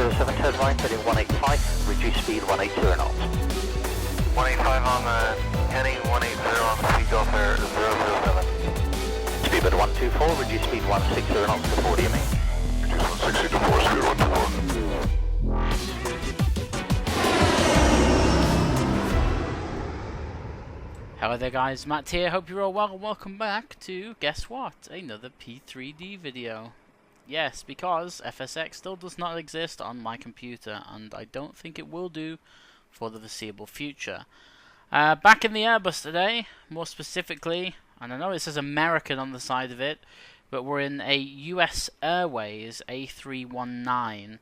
07, turn right, heading 185, reduce speed 180 knots. 185 on the heading, 180 on the speed Gulf Air 007. Speedbird 124, reduce speed 160 knots to 40 me. Reduce 160 to 40, 124. Hello there guys, Matt here, hope you're all well and welcome back to, guess what, another P3D video. Yes, because FSX still does not exist on my computer and I don't think it will do for the foreseeable future. Back in the Airbus today, more specifically, and I know it says American on the side of it, but we're in a US Airways A319.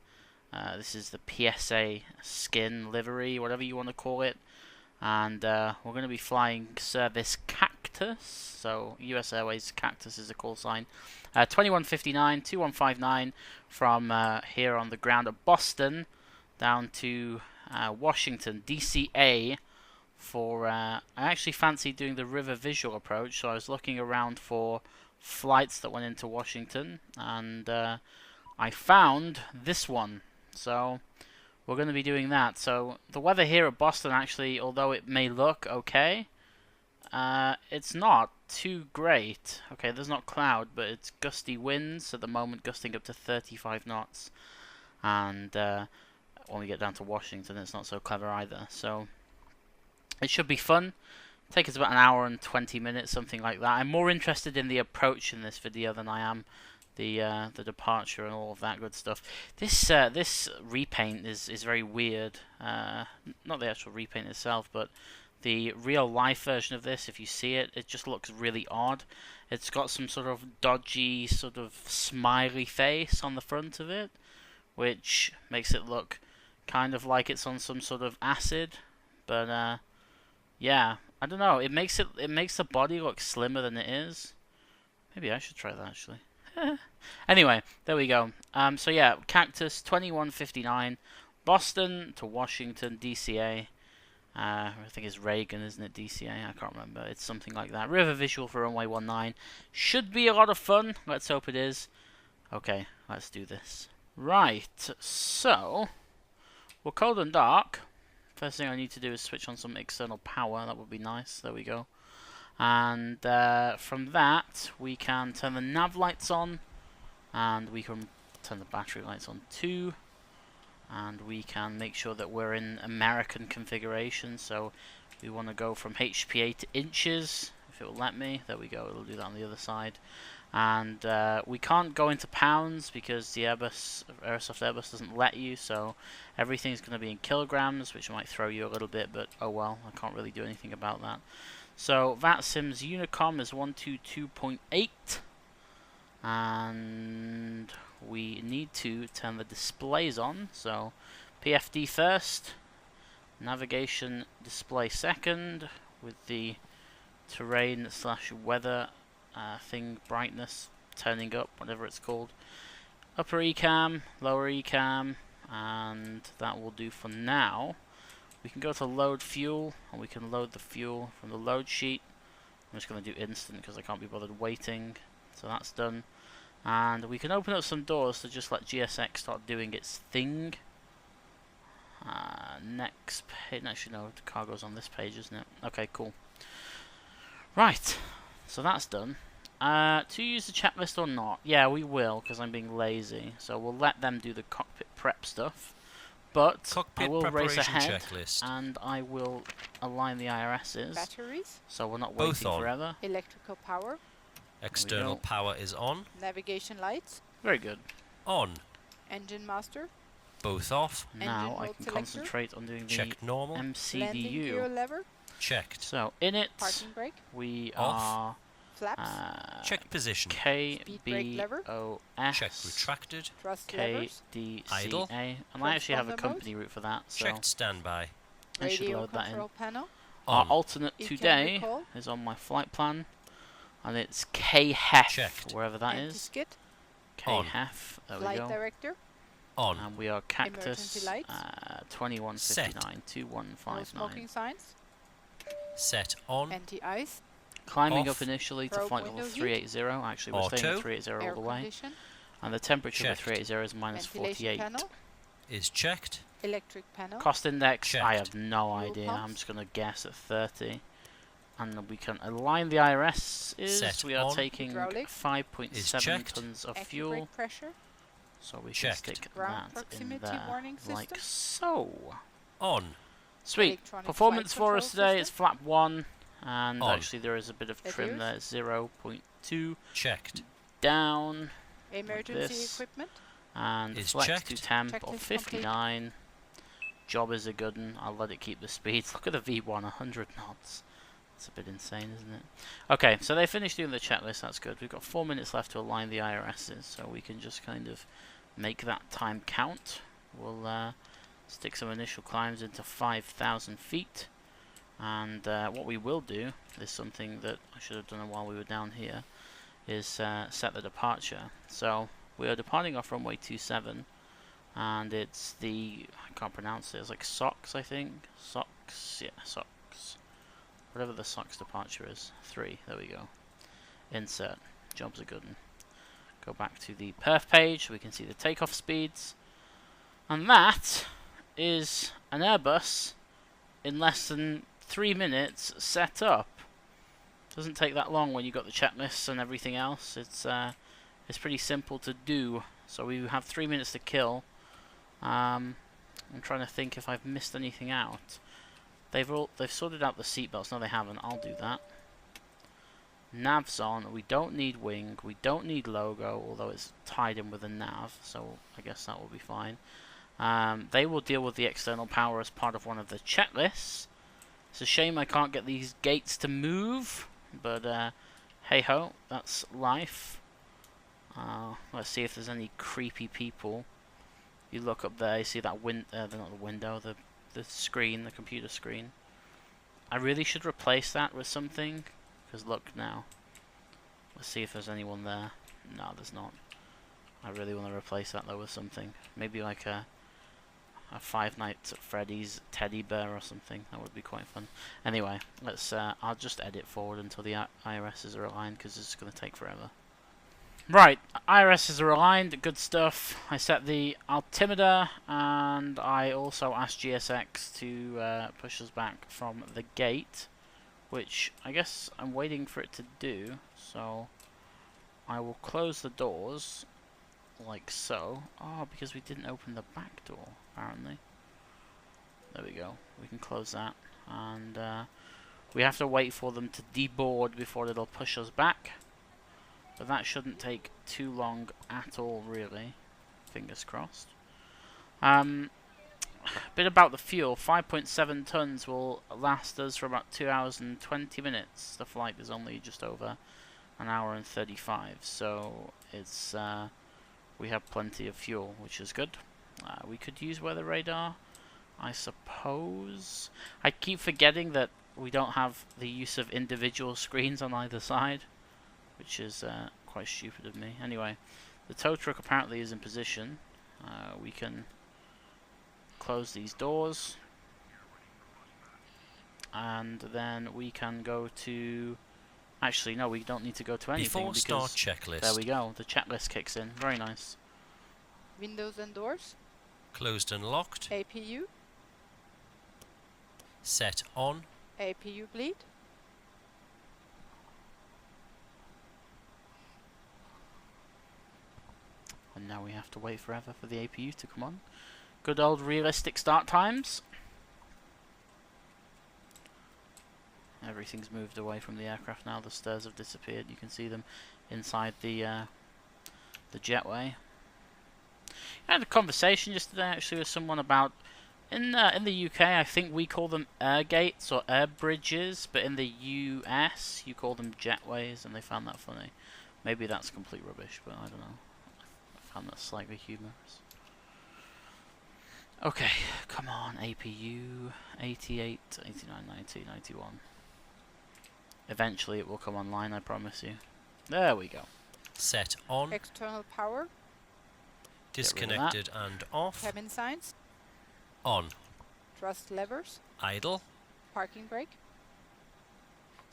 This is the PSA skin livery, whatever you want to call it. And we're going to be flying service Cactus, so US Airways Cactus is a call sign. 2159, 2159 from here on the ground at Boston down to Washington, DCA for, I actually fancied doing the river visual approach, so I was looking around for flights that went into Washington, and I found this one, so we're going to be doing that. So the weather here at Boston actually, although it may look okay, it's not too great. Okay, there's not cloud, but it's gusty winds at the moment, gusting up to 35 knots. And when we get down to Washington, it's not so clever either. So it should be fun. Take us about an hour and 20 minutes, something like that. I'm more interested in the approach in this video than I am the departure and all of that good stuff. This repaint is very weird. Not the actual repaint itself, but the real life version of this. If you see it, it just looks really odd. It's got some sort of dodgy, sort of smiley face on the front of it, which makes it look kind of like it's on some sort of acid. But yeah, I don't know. It makes the body look slimmer than it is. Maybe I should try that actually. Anyway, there we go. So yeah, Cactus 2159, Boston to Washington, DCA. I think it's Reagan, isn't it? DCA? I can't remember. It's something like that. River visual for runway 19. Should be a lot of fun. Let's hope it is. Okay, let's do this. Right, so we're cold and dark. First thing I need to do is switch on some external power. That would be nice. There we go. And from that we can turn the nav lights on, and we can turn the battery lights on too, and we can make sure that we're in American configuration. So we want to go from HPA to inches, if it will let me. There we go, it'll do that on the other side. And we can't go into pounds because the Aerosoft Airbus doesn't let you, so everything's going to be in kilograms, which might throw you a little bit, but oh well, I can't really do anything about that. So VATSIM's Unicom is 122.8, and we need to turn the displays on. So PFD first, navigation display second, with the terrain / weather thing brightness turning up, whatever it's called. Upper ECAM, lower ECAM, and that will do for now. We can go to load fuel, and we can load the fuel from the load sheet. I'm just going to do instant because I can't be bothered waiting. So that's done. And we can open up some doors to just let GSX start doing its thing. Next page, actually no, the cargo's on this page, isn't it? Okay, cool. Right, so that's done. To use the checklist or not? Yeah, we will, because I'm being lazy. So we'll let them do the cockpit prep stuff. But Cockpit I will race ahead, checklist. and I will align the IRSs. Batteries. So we're not Both waiting on. forever. Electrical power. External power is on. Navigation lights. Very good. On. Engine master. Both off. Now I mode can selector. concentrate on doing the Check normal. Landing MCDU. gear lever. Checked. So in it, Parking brake. we Off. are Flaps. Check position. Speed brake lever. Check KBOS, retracted. Thrust levers. Idle. KDCA, and I actually have a Transponder company route for that, so Checked standby. I should Radio load that in. control panel. Our On. alternate ECAM today recall. is on my flight plan, and it's KHEF, Checked. wherever that is. Anti-skid. On. KHEF, there we Flight go. director. On. And we are Cactus Emergency lights. 2159, No 2159. smoking signs. Set on. Anti-ice. Climbing Off. up initially to Probe flight level window heat. 380. Actually, we're staying at Auto. 380 Air all the way. condition. And the temperature Checked. of 380 is minus Ventilation 48. panel. is checked. Electric panel. Cost index, I Checked. have no Fuel idea. I'm pumps. just going to guess at 30. And we can align the IRS. Set We are on. taking Hydraulic. 5.7 checked. tons of Active fuel. brake pressure. So we Checked. can stick Ground that in proximity there, warning like system. so. On. Sweet. Electronic Performance flight for us control today is system. flap 1. And On. actually there is a bit of trim there, Davies. 0.2 Checked. down. Emergency this. equipment. And Is flex checked. to temp Checklist of complete. 59. Job is a good one. I'll let it keep the speeds. Look at the V1, 100 knots. It's a bit insane, isn't it? Okay, so they finished doing the checklist. That's good. We've got 4 minutes left to align the IRSs, so we can just kind of make that time count. We'll stick some initial climbs into 5,000 feet. And what we will do is something that I should have done while we were down here, is set the departure. So we are departing off runway 27, and it's the, I can't pronounce it, it's like SOX, I think. SOX, yeah, SOX. Whatever the SOX departure is. 3, there we go. Insert. Job's a good one. Go back to the perf page, so we can see the takeoff speeds. And that is an Airbus in less than 3 minutes set up. Doesn't take that long when you've got the checklists and everything else. It's pretty simple to do. So we have 3 minutes to kill. I'm trying to think if I've missed anything out. They've sorted out the seatbelts. No, they haven't. I'll do that. Nav's on. We don't need wing. We don't need logo, although it's tied in with a nav, so I guess that will be fine. They will deal with the external power as part of one of the checklists. It's a shame I can't get these gates to move, but hey ho, that's life. Let's see if there's any creepy people. You look up there, you see that not the window, the screen, the computer screen. I really should replace that with something, because look now. Let's see if there's anyone there. No, there's not. I really want to replace that though with something. Maybe like a Five Nights at Freddy's teddy bear or something. That would be quite fun. Anyway, let's. I'll just edit forward until the IRSs are aligned, because it's going to take forever. Right, IRSs are aligned, good stuff. I set the altimeter, and I also asked GSX to push us back from the gate, which I guess I'm waiting for it to do, so I will close the doors, like so. Oh, because we didn't open the back door, apparently. There we go, we can close that, and we have to wait for them to deboard before it'll push us back. But that shouldn't take too long at all, really. Fingers crossed. A bit about the fuel. 5.7 tons will last us for about 2 hours and 20 minutes. The flight is only just over an hour and 35. So it's we have plenty of fuel, which is good. We could use weather radar, I suppose. I keep forgetting that we don't have the use of individual screens on either side, which is quite stupid of me. Anyway, the tow truck apparently is in position. We can close these doors, and then we can go to... Actually, no, we don't need to go to anything. Before start checklist. There we go. The checklist kicks in. Very nice. Windows and doors. Closed and locked. APU. Set on. APU bleed. And now we have to wait forever for the APU to come on. Good old realistic start times. Everything's moved away from the aircraft now. The stairs have disappeared. You can see them inside the jetway. I had a conversation yesterday actually with someone about in the UK. I think we call them air gates or air bridges, but in the US you call them jetways, and they found that funny. Maybe that's complete rubbish, but I don't know. I found that slightly humorous. Okay, come on, APU 88, 89, 90, 91. Eventually it will come online, I promise you. There we go. Set on. External power. Disconnected and off. Cabin signs. On. Thrust levers. Idle. Parking brake.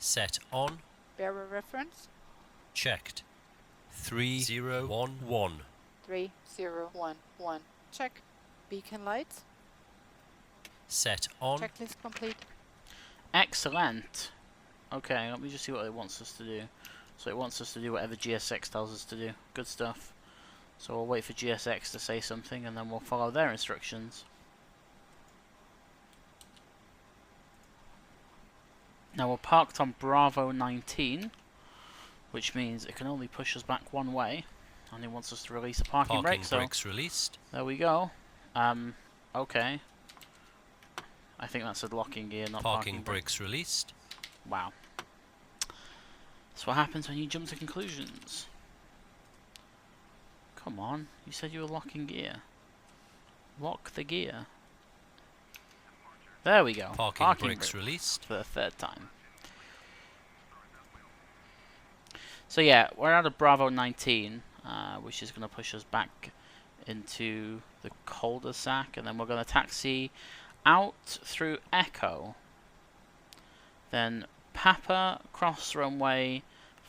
Set on. Bearer reference. Checked. 3011. 3011. Check. Beacon lights. Set on. Checklist complete. Excellent. Okay, let me just see what it wants us to do. So it wants us to do whatever GSX tells us to do. Good stuff. So we'll wait for GSX to say something and then we'll follow their instructions. Now we're parked on Bravo 19, which means it can only push us back one way, and it wants us to release a parking brake. So brakes released. there we go. Okay. I think that's a locking gear, not parking brakes released. Wow. That's what happens when you jump to conclusions. Come on, you said you were locking gear. Lock the gear. There we go. Parking brakes released. For the third time. So yeah, we're out of Bravo 19, which is going to push us back into the cul-de-sac, and then we're going to taxi out through Echo. Then Papa, cross runway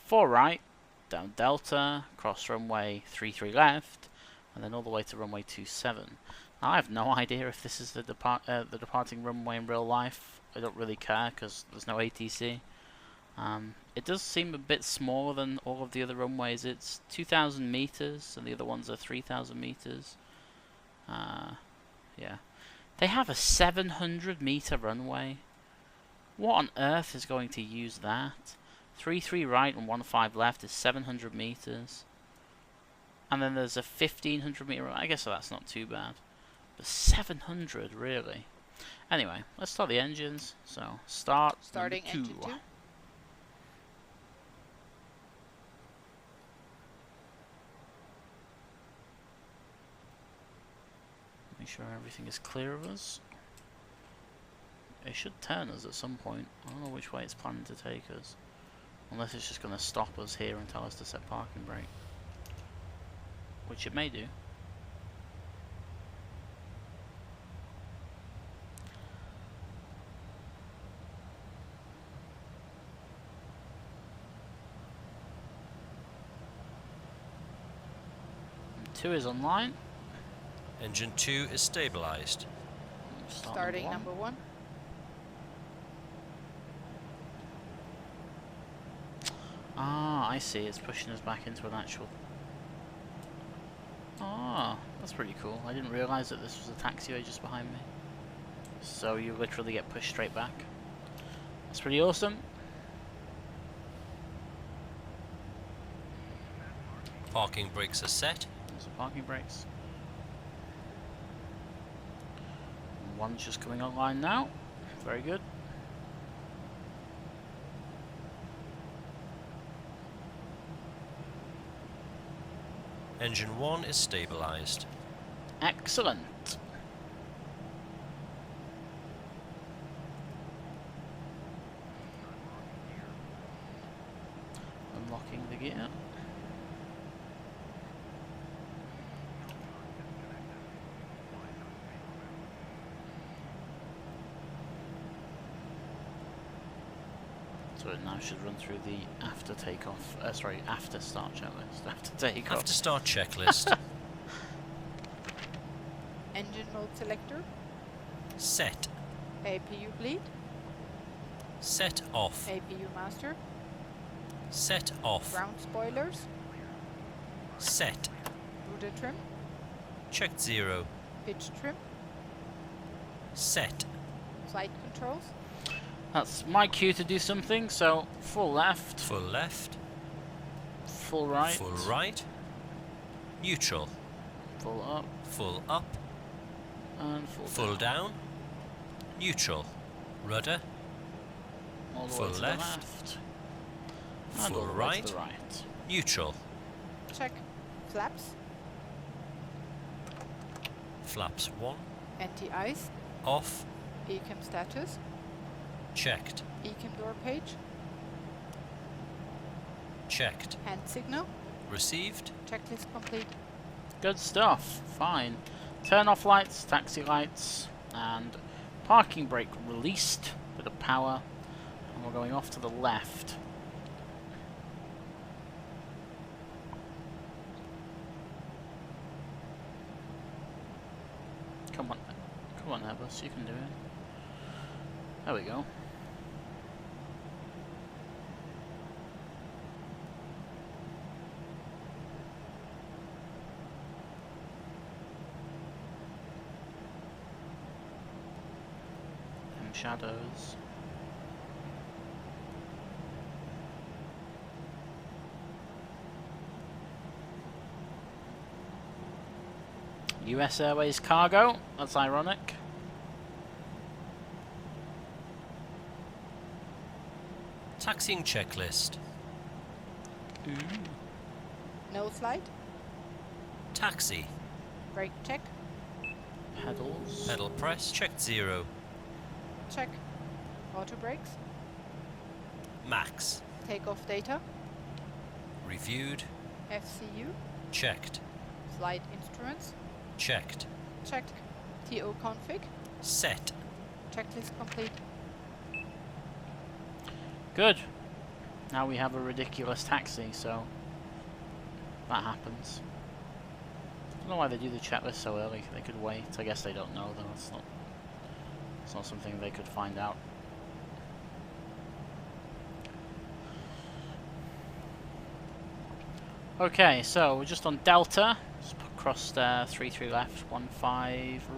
4 right, down Delta, cross runway 33 left, and then all the way to runway 27. Now, I have no idea if this is the departing runway in real life. I don't really care because there's no ATC. It does seem a bit smaller than all of the other runways. It's 2,000 meters, and the other ones are 3,000 meters. Yeah, they have a 700 meter runway. What on earth is going to use that? 33 right and 15 left is 700 meters, and then there's a 1,500 meter. I guess that's not too bad. But 700, really? Anyway, let's start the engines. So, Starting number 2. engine 2. Make sure everything is clear of us. It should turn us at some point. I don't know which way it's planning to take us. Unless it's just going to stop us here and tell us to set parking brake. Which it may do. Two is online. Engine 2 is stabilized. Starting number 1. Ah, I see. It's pushing us back into an actual... Ah, that's pretty cool. I didn't realize that this was a taxiway just behind me. So you literally get pushed straight back. That's pretty awesome. Parking brakes are set. There's the parking brakes. One's just coming online now. Very good. Engine 1 is stabilized. Excellent. Unlocking the gear. So it now should run through the after takeoff, after start checklist. After takeoff. After start checklist. Engine mode selector. Set. APU bleed. Set off. APU master. Set off. Ground spoilers. Set. Rudder trim. Checked 0. Pitch trim. Set. Flight controls. That's my cue to do something, so full left, Full left. full right, Full right. Neutral. full up, Full up. and full, Full down. Neutral. Rudder. all the full way to left, the left, and full all the way right. to the right. Neutral. Check. Flaps. Flaps 1. Anti-ice. Off. Ecam status. Checked. Ecam door page. Checked. Hand signal. Received. Checklist complete. Good stuff, fine. Turn off lights, taxi lights, and parking brake released, bit of power, and we're going off to the left. Come on. Come on, Airbus, you can do it. There we go. Them shadows. US Airways cargo, that's ironic. Taxiing checklist. No slide. Taxi. Brake check. Pedals. Pedal press. Checked 0. Check. Auto brakes. Max. Takeoff data. Reviewed. FCU. Checked. Flight instruments. Checked. Checked. TO config. Set. Checklist complete. Good. Now we have a ridiculous taxi, so that happens. I don't know why they do the checklist so early. They could wait. I guess they don't know though. It's not something they could find out. Okay, so we're just on Delta. Just crossed 33 left, 15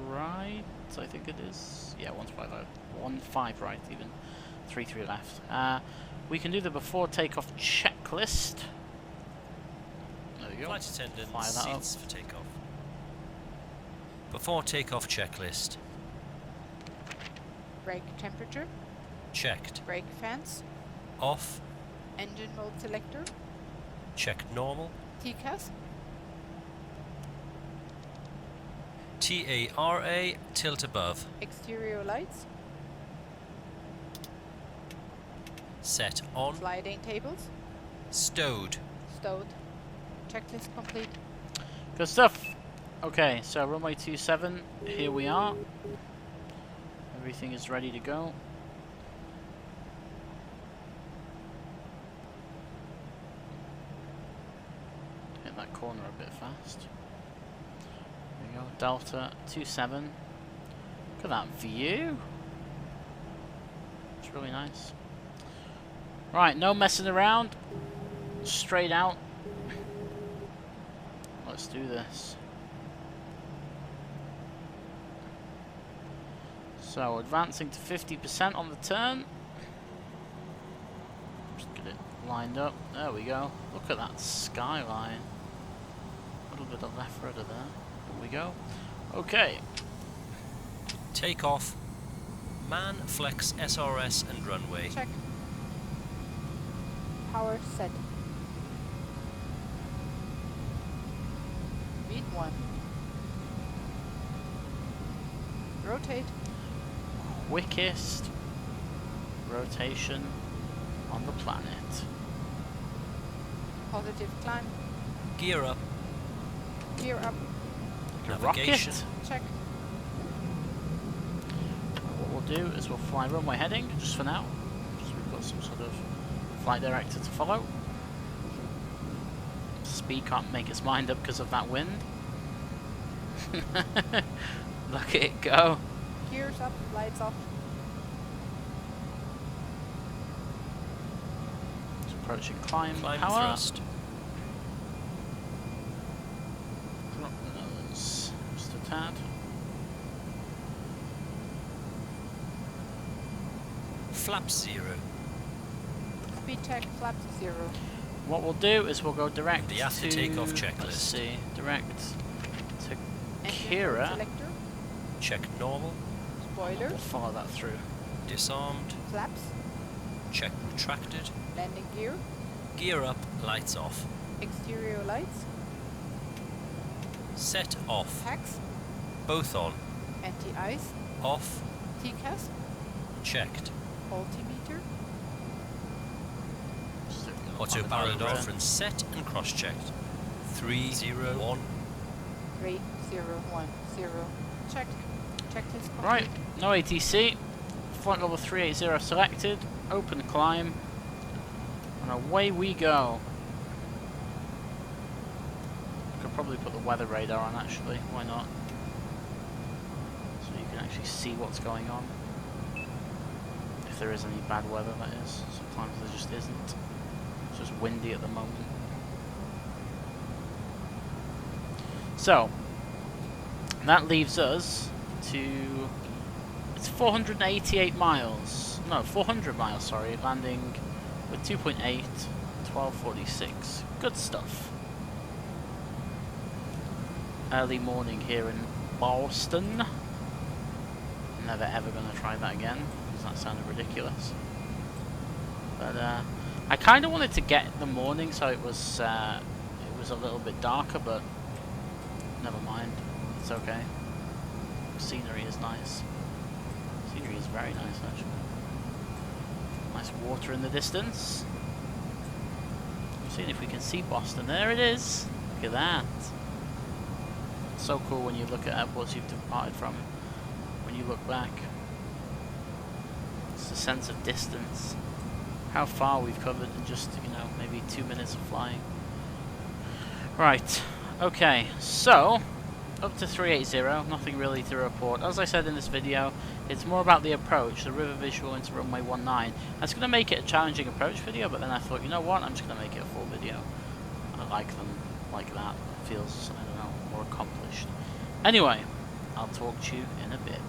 right. I think it is. Yeah, 15 right even. 33 left. We can do the before takeoff checklist. There we go. Flight attendant. Fire that up. Seats for takeoff. Before takeoff checklist. Brake temperature. Checked. Brake fans. Off. Engine mode selector. Checked normal. TCAS. TARA. Tilt above. Exterior lights. Set on. Sliding tables. Stowed. Stowed. Checklist complete. Good stuff. Okay, so runway 27, here we are. Everything is ready to go. Hit that corner a bit fast. There we go, Delta 27. Look at that view. It's really nice. Right, no messing around. Straight out. Let's do this. So, advancing to 50% on the turn. Just get it lined up. There we go. Look at that skyline. A little bit of left rudder there. There we go. Okay. Takeoff. Man, flex, SRS and runway. Check. Power set. Beat 1. Rotate. Quickest rotation on the planet. Positive climb. Gear up. Gear up. Like a Navigation. rocket. Check. What we'll do is we'll fly runway heading, just for now. Just we've got some sort of flight director to follow. Speed can't make its mind up because of that wind. Look at it go. Gears up. Lights off. It's approaching climb Climb power. thrust. Drop the nose just a tad. Flaps 0. Speed check. Flaps 0. What we'll do is we'll go direct The after to takeoff let's checklist. see, direct to Engine Kira. mode selector. Check normal. We'll Spoilers. follow that through. Disarmed. Flaps. Check retracted. Landing gear. Gear up. Lights off. Exterior lights. Set off. Tax. Both on. Anti-ice. Off. TCAS. Checked. Altimeter. Just do it on Auto the barrel road. reference set and cross checked. 301. 3, 0, 1, 0. Check. Checklist complete. Right, no ATC. Flight level 380 selected. Open climb. And away we go. Could probably put the weather radar on actually. Why not? can actually see what's going on. If there is any bad weather, that is. Sometimes there just isn't. It's just windy at the moment. So, that leaves us to... It's 488 miles. No, 400 miles, sorry. Landing with 2.8, 1246. Good stuff. Early morning here in Boston. Never ever going to try that again, because that sounded ridiculous. But I kind of wanted to get the morning so it was a little bit darker, but never mind. It's okay. Scenery is nice. Scenery is very nice, actually. Nice water in the distance. Seeing if we can see Boston. There it is. Look at that. So cool when you look at airports you've departed from. When you look back, it's a sense of distance. How far we've covered in just, you know, maybe 2 minutes of flying. Right. Okay. So, up to 380. Nothing really to report. As I said in this video, it's more about the approach, the river visual into runway 19. That's going to make it a challenging approach video, but then I thought, you know what, I'm just going to make it a full video. I like them like that. It feels, I don't know, more accomplished. Anyway, I'll talk to you in a bit.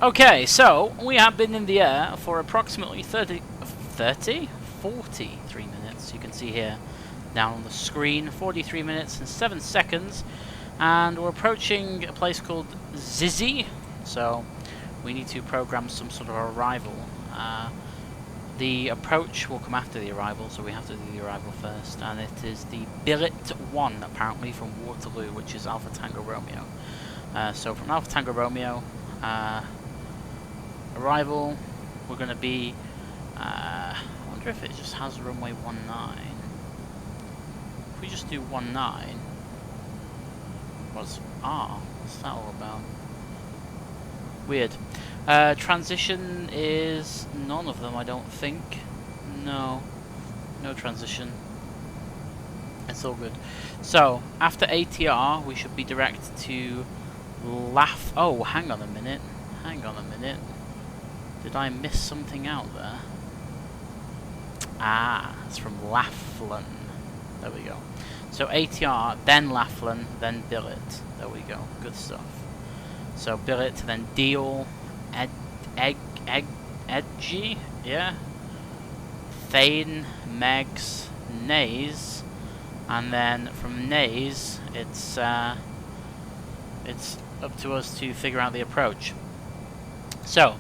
Okay, so we have been in the air for approximately 43 minutes. You can see here down on the screen, 43 minutes and 7 seconds. And we're approaching a place called Zizzy, so we need to program some sort of arrival. The approach will come after the arrival, so we have to do the arrival first. And it is the Billet 1, apparently, from Waterloo, which is Alpha Tango Romeo. So from Alpha Tango Romeo, arrival, we're going to be, I wonder if it just has runway 19. If we just do 19, what's that all about? Weird. Transition is none of them, I don't think. No transition. It's all good. So after ATR, we should be direct to Oh, hang on a minute. Hang on a minute. Did I miss something out there? Ah, it's from Laughlin. There we go. So ATR, then Laughlin, then Billet. There we go. Good stuff. So Billet, then Deal, Edgy, yeah. Thane, Megs, Nays, and then from Nays, it's up to us to figure out the approach. So,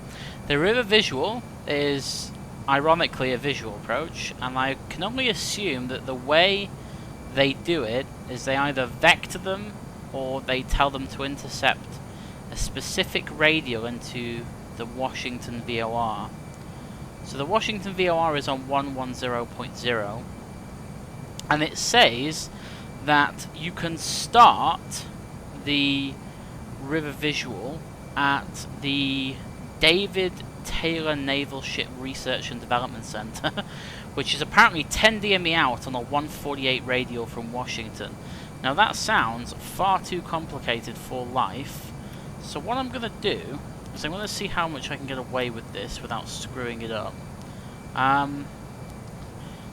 the river visual is ironically a visual approach, and I can only assume that the way they do it is they either vector them or they tell them to intercept a specific radial into the Washington VOR. So the Washington VOR is on 110.0, and it says that you can start the river visual at the David Taylor Naval Ship Research and Development Center, which is apparently 10 DME out on a 148 radial from Washington. Now that sounds far too complicated for life, so what I'm going to do is I'm going to see how much I can get away with this without screwing it up.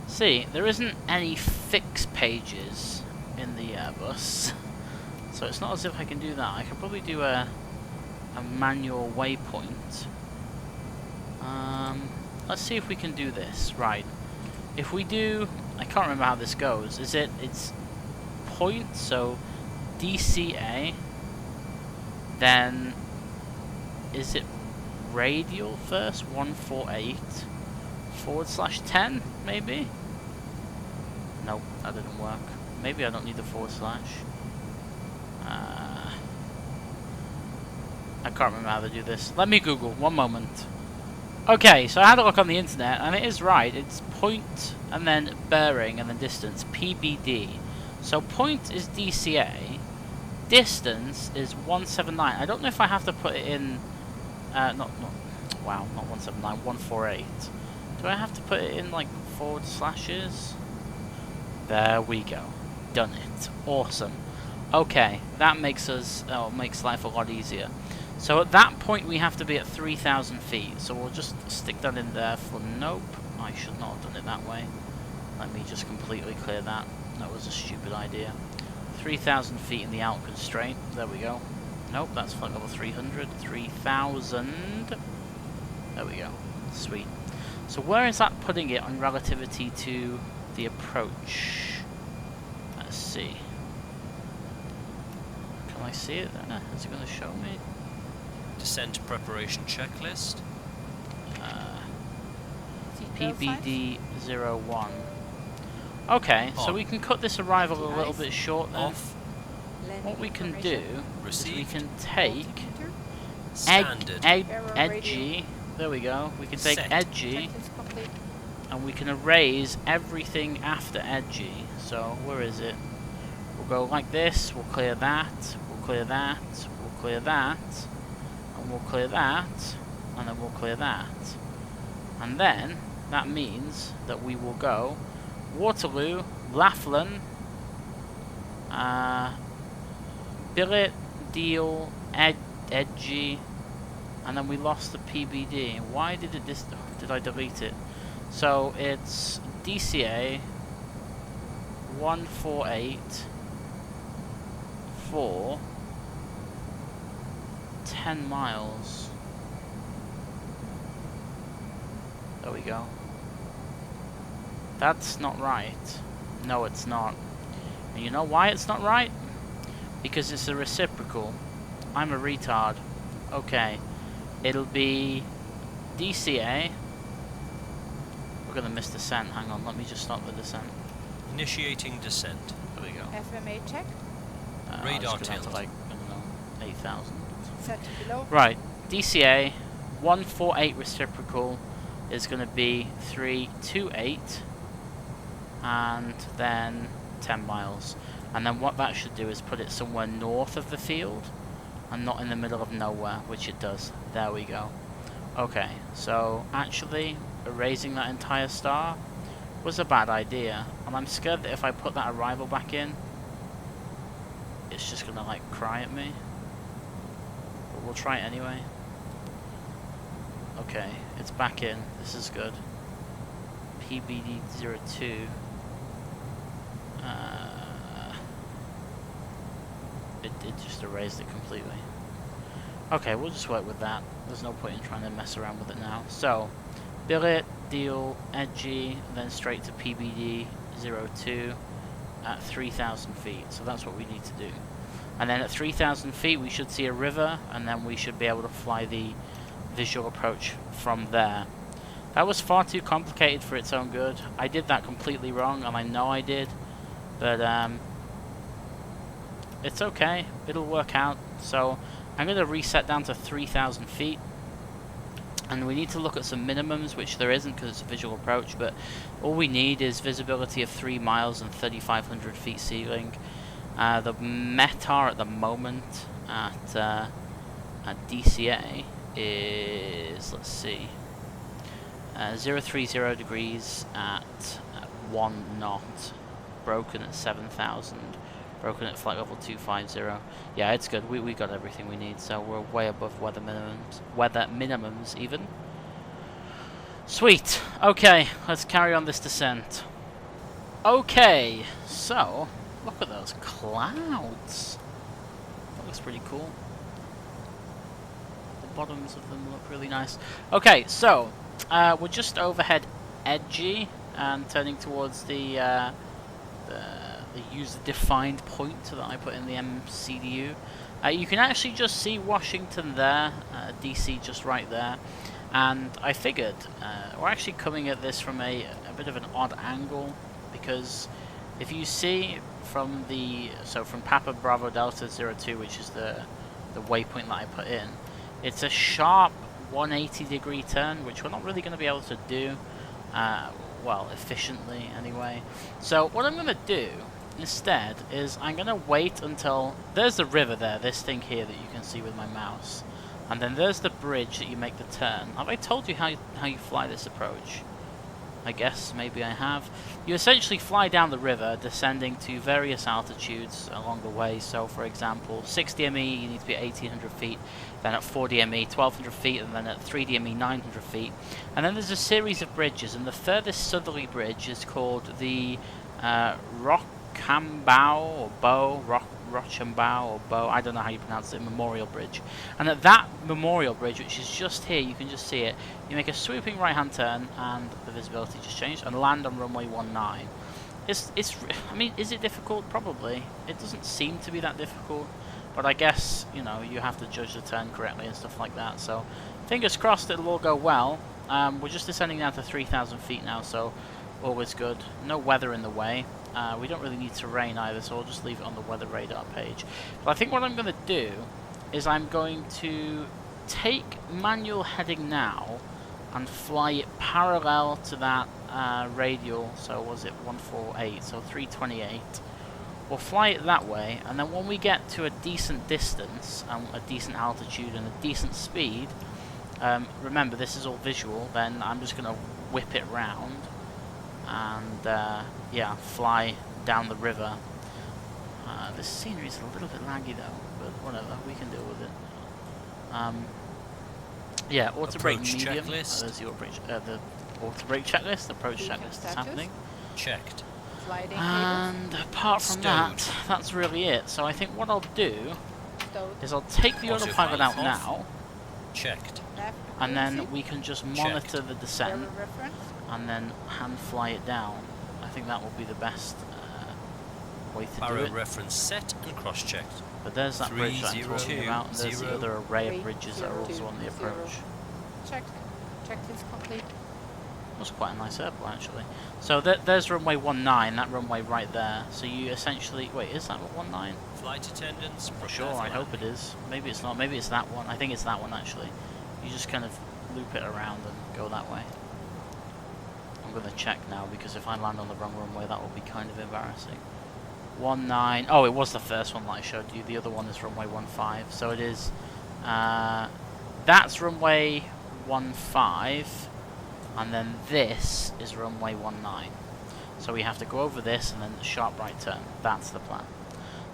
See, there isn't any fix pages in the Airbus, so it's not as if I can do that. I can probably do a manual waypoint. Let's see if we can do this. Right. If we do, I can't remember how this goes. It's point, so DCA, then is it radial first? 148/10 maybe? Nope, that didn't work. Maybe I don't need the /. I can't remember how to do this. Let me Google, one moment. Okay, so I had a look on the internet, and it is right. It's point, and then bearing, and then distance, PBD. So point is DCA, distance is 179. I don't know if I have to put it in, not 179, 148. Do I have to put it in, like, /? There we go. Done it. Awesome. Okay, that makes life a lot easier. So at that point we have to be at 3,000 feet. So we'll just stick that in there for nope. I should not have done it that way. Let me just completely clear that. That was a stupid idea. 3,000 feet in the out constraint. There we go. Nope, that's flight level 300. 3,000. There we go. Sweet. So where is that putting it on relativity to the approach? Let's see. Can I see it there? Is it going to show me? Descent preparation checklist. PBD01. Okay, so we can cut this arrival a little bit short then. Off. What we can do is we can take Standard. edgy. There we go. We can take Set. edgy, and we can erase everything after edgy. So where is it? We'll go like this. We'll clear that. We'll clear that. We'll clear that. And we'll clear that. And then we'll clear that. And then that means that we will go Waterloo, Laughlin, Billet, Deal, Edgy, and then we lost the PBD. Why did it did I delete it? So it's DCA 148 for 10 miles. There we go. That's not right. No, it's not. And you know why it's not right? Because it's a reciprocal. I'm a retard. Okay. It'll be DCA. We're gonna miss descent. Hang on, let me just stop the descent. Initiating descent. There we go. FMA check. Radar tilt. tilt. Like, I don't know, 8,000. Set below. Right. DCA 148 reciprocal is gonna be 328, and then 10 miles. And then what that should do is put it somewhere north of the field and not in the middle of nowhere, which it does. There we go. Okay, so actually erasing that entire star was a bad idea, and I'm scared that if I put that arrival back in, it's just gonna like cry at me. we'll try it anyway. Okay, it's back in. This is good. PBD02. It just erased it completely. Okay, we'll just work with that. There's no point in trying to mess around with it now. So, billet, deal, edgy, then straight to PBD02 at 3,000 feet. So that's what we need to do. And then at 3,000 feet we should see a river, and then we should be able to fly the visual approach from there. That was far too complicated for its own good. I did that completely wrong, and I know I did. But it's okay. It'll work out. So I'm going to reset down to 3,000 feet. And we need to look at some minimums, which there isn't because it's a visual approach. But all we need is visibility of 3 miles and 3,500 feet ceiling. The METAR at the moment at DCA is, let's see, 030 degrees at 1 knot, broken at 7,000, broken at flight level 250. Yeah, it's good. We got everything we need, so we're way above weather minimums even. Sweet. Okay, let's carry on this descent. Okay, so look at those clouds. That looks pretty cool. The bottoms of them look really nice. Okay, so we're just overhead edgy and turning towards the user-defined point that I put in the MCDU. You can actually just see Washington there, DC just right there. And I figured we're actually coming at this from a bit of an odd angle, because if you see from from Papa Bravo Delta 02, which is the waypoint that I put in, it's a sharp 180 degree turn, which we're not really going to be able to do well, efficiently anyway. So what I'm going to do instead is I'm going to wait until there's the river there, this thing here that you can see with my mouse, and then there's the bridge that you make the turn. Have I told you how you fly this approach? I guess maybe I have. You essentially fly down the river, descending to various altitudes along the way. So for example, 6 DME you need to be at 1,800 feet, then at 4 DME 1,200 feet, and then at 3 DME 900 feet. And then there's a series of bridges, and the furthest southerly bridge is called the Rochambeau or Rochambeau or Bow, I don't know how you pronounce it, Memorial Bridge. And at that Memorial Bridge, which is just here, you can just see it, you make a swooping right hand turn and the visibility just changed, and land on runway 19. I mean, is it difficult? Probably. It doesn't seem to be that difficult, but I guess, you know, you have to judge the turn correctly and stuff like that. So fingers crossed it'll all go well. We're just descending down to 3,000 feet now, so all is good. No weather in the way. We don't really need terrain either, so I'll just leave it on the weather radar page. But I think what I'm going to do is I'm going to take manual heading now and fly it parallel to that radial. So was it 148? So 328. We'll fly it that way, and then when we get to a decent distance, a decent altitude and a decent speed, remember this is all visual, then I'm just going to whip it round and yeah, fly down the river. This scenery is a little bit laggy though, but whatever, we can deal with it. Yeah, auto brake medium. There's the auto brake checklist. Approach checklist is happening. Checked. And apart from that, that's really it. So I think what I'll do is I'll take the autopilot out now. Checked. And then we can just monitor the descent and then hand fly it down. I think that will be the best way to do it. Reference set and cross-checked. But there's that bridge that I'm talking about, and there's the other array of bridges that are also on the approach. Checked. Checked is complete. That's quite a nice airport actually. So there's runway 19, that runway right there. So you essentially, wait, is that 19? Flight attendants, Not sure, I hope it is. Maybe it's not, maybe it's that one. I think it's that one actually. You just kind of loop it around and go that way. I'm going to check now, because if I land on the wrong runway that will be kind of embarrassing. 19, oh it was the first one that I showed you, the other one is runway 15. So it is, that's runway 15, and then this is runway 19. So we have to go over this and then the sharp right turn. That's the plan.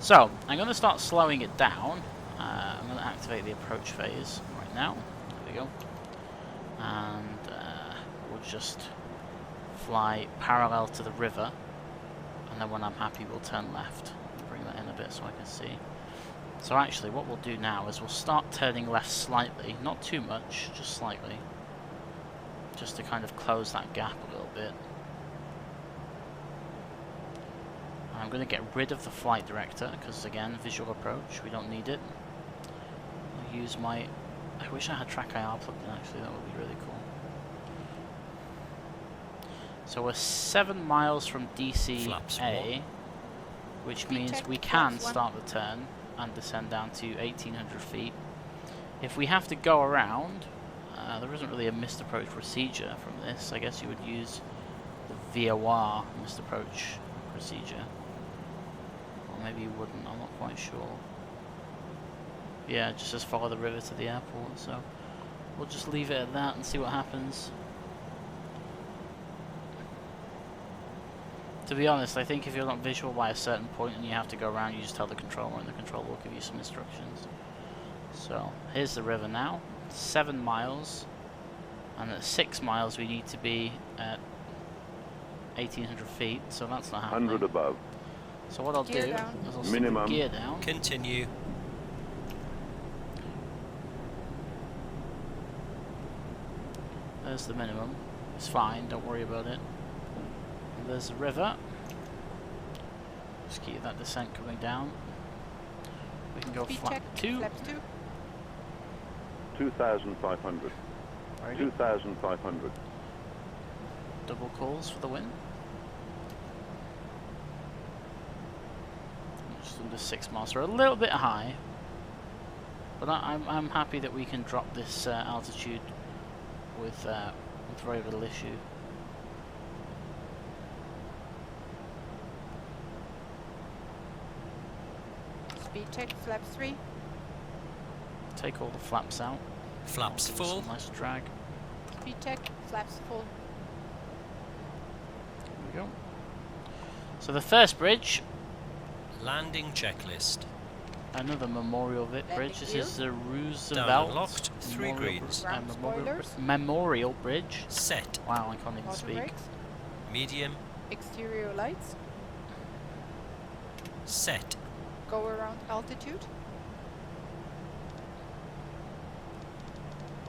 So I'm going to start slowing it down. I'm going to activate the approach phase right now. There we go. And we'll just fly parallel to the river, and then when I'm happy we'll turn left. Bring that in a bit so I can see. So actually what we'll do now is we'll start turning left slightly, not too much, just slightly, just to kind of close that gap a little bit. And I'm going to get rid of the flight director because again, visual approach, we don't need it. I'll use my, I wish I had track IR plugged in actually, that would be really cool. So we're 7 miles from DCA, which means we can start the turn and descend down to 1800 feet. If we have to go around, there isn't really a missed approach procedure from this. I guess you would use the VOR missed approach procedure. Or maybe you wouldn't, I'm not quite sure. Yeah, just follow the river to the airport, so we'll just leave it at that and see what happens. To be honest, I think if you're not visual by a certain point and you have to go around, you just tell the controller and the controller will give you some instructions. So, here's the river now. 7 miles. And at 6 miles we need to be at 1800 feet, so that's not happening. 100 above. So what I'll Gear do down. is I'll stick Minimum. the gear down. Continue. There's the minimum. It's fine, don't worry about it. And there's the river. Just keep that descent coming down. We can go Speed flat check, 2. flaps 2. 2,500. Very good. 2,500. Double calls for the win. Just under 6 miles, so we're a little bit high. But I'm happy that we can drop this altitude with very little issue. Speed check, flaps 3. Take all the flaps out. Flaps Give us full. some nice drag. Speed check, flaps full. There we go. So the first bridge, Landing checklist. another memorial bridge. This is the Down Roosevelt and locked. 3 Memorial greens. Ground spoilers. Memorial Bridge. Set. Wow, I can't even Auto speak. brakes. Medium. Exterior lights. Set. Go around altitude.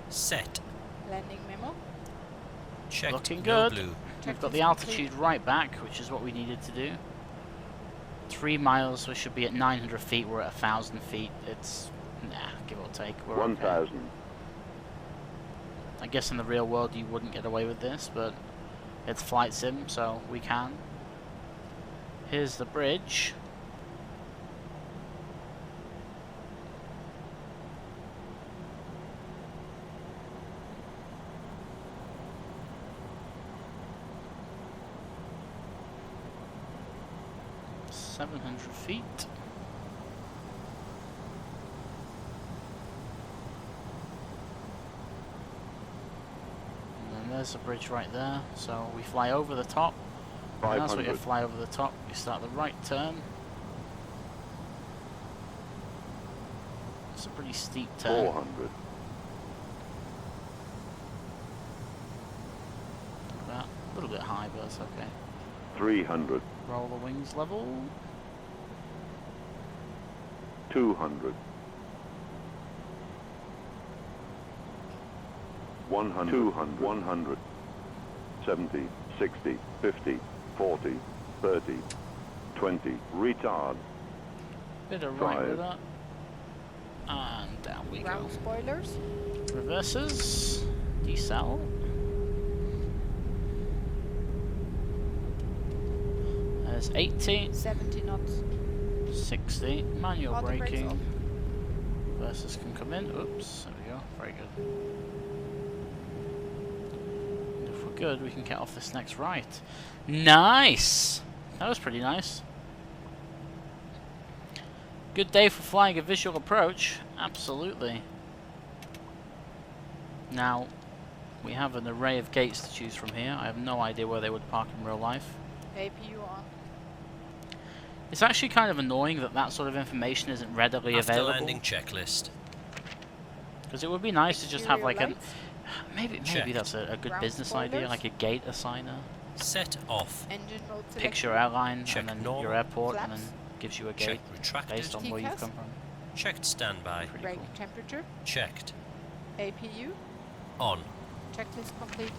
Set. Landing memo. Checked. Looking No good. blue. We've Check got is the complete. altitude right back, which is what we needed to do. 3 miles, we should be at 900 feet, we're at 1,000 feet. It's, nah, give or take. We're okay. 1,000. I guess in the real world you wouldn't get away with this, but it's flight sim, so we can. Here's the bridge. $700 feet. And then there's the bridge right there. So we fly over the top. And as we 500. fly over the top, we start the right turn. It's a pretty steep turn. 400. Look at that. A little bit high, but that's okay. 300. Roll the wings level. 200. 100. 200. 100. 70. 60. 50. 40. 30. 20. Retard. Bit of right with 5. that. And down we Ground go. spoilers. Reverses. Decel. There's 80. 70 knots. 60. Manual Auto brakes braking. off. Versus can come in. Oops. There we go. Very good. And if we're good, we can get off this next right. Nice! That was pretty nice. Good day for flying a visual approach. Absolutely. Now, we have an array of gates to choose from here. I have no idea where they would park in real life. APU on. It's actually kind of annoying that that sort of information isn't readily After available. landing checklist. Because it would be nice to just have like an... Lights, Maybe Checked. that's a good Ground business spoilers. idea, like a gate assigner. Set off. engine mode selection. Picks your airline Check and then normal. your airport and Flaps. then gives you a gate Checked retracted. based on where you've TCAS. come from. Checked standby. Pretty Brake cool. temperature. Checked. APU. On. Checklist complete.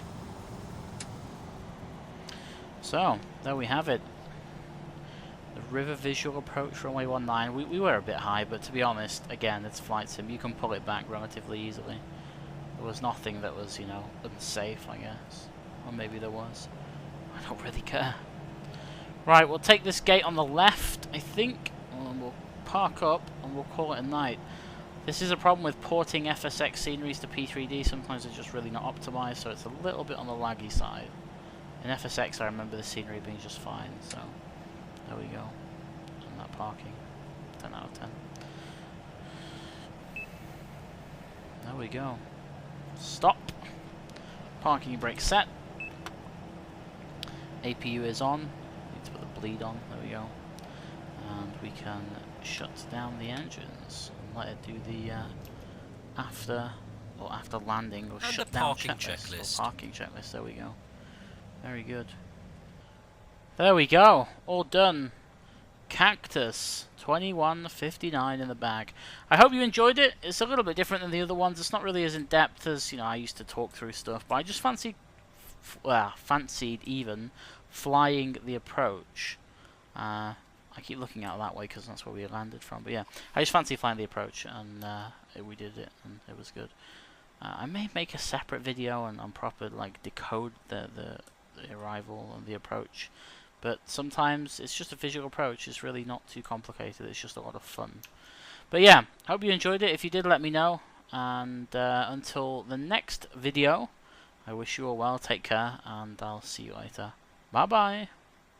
So, there we have it. The river visual approach runway 19. We were a bit high, but to be honest, again, it's flight sim. You can pull it back relatively easily. There was nothing that was, you know, unsafe, I guess. Or maybe there was. I don't really care. Right, we'll take this gate on the left, I think, and we'll park up and we'll call it a night. This is a problem with porting FSX sceneries to P3D. Sometimes they're just really not optimized, so it's a little bit on the laggy side. In FSX, I remember the scenery being just fine, so there we go. And that parking, 10 out of 10. There we go. Stop. Parking brake set. APU is on. Need to put the bleed on. There we go. And we can shut down the engines and let it do the after landing or And shut the down parking checklist. Or parking checklist. There we go. Very good. There we go. All done. Cactus 2159 in the bag. I hope you enjoyed it. It's a little bit different than the other ones. It's not really as in depth as, you know, I used to talk through stuff, but I just fancied even flying the approach. I keep looking out that way because that's where we landed from, but yeah, I just fancy flying the approach, and we did it, and it was good. I may make a separate video and proper like decode the arrival and the approach. But sometimes it's just a visual approach. It's really not too complicated. It's just a lot of fun. But yeah, hope you enjoyed it. If you did, let me know. And until the next video, I wish you all well. Take care, and I'll see you later. Bye-bye.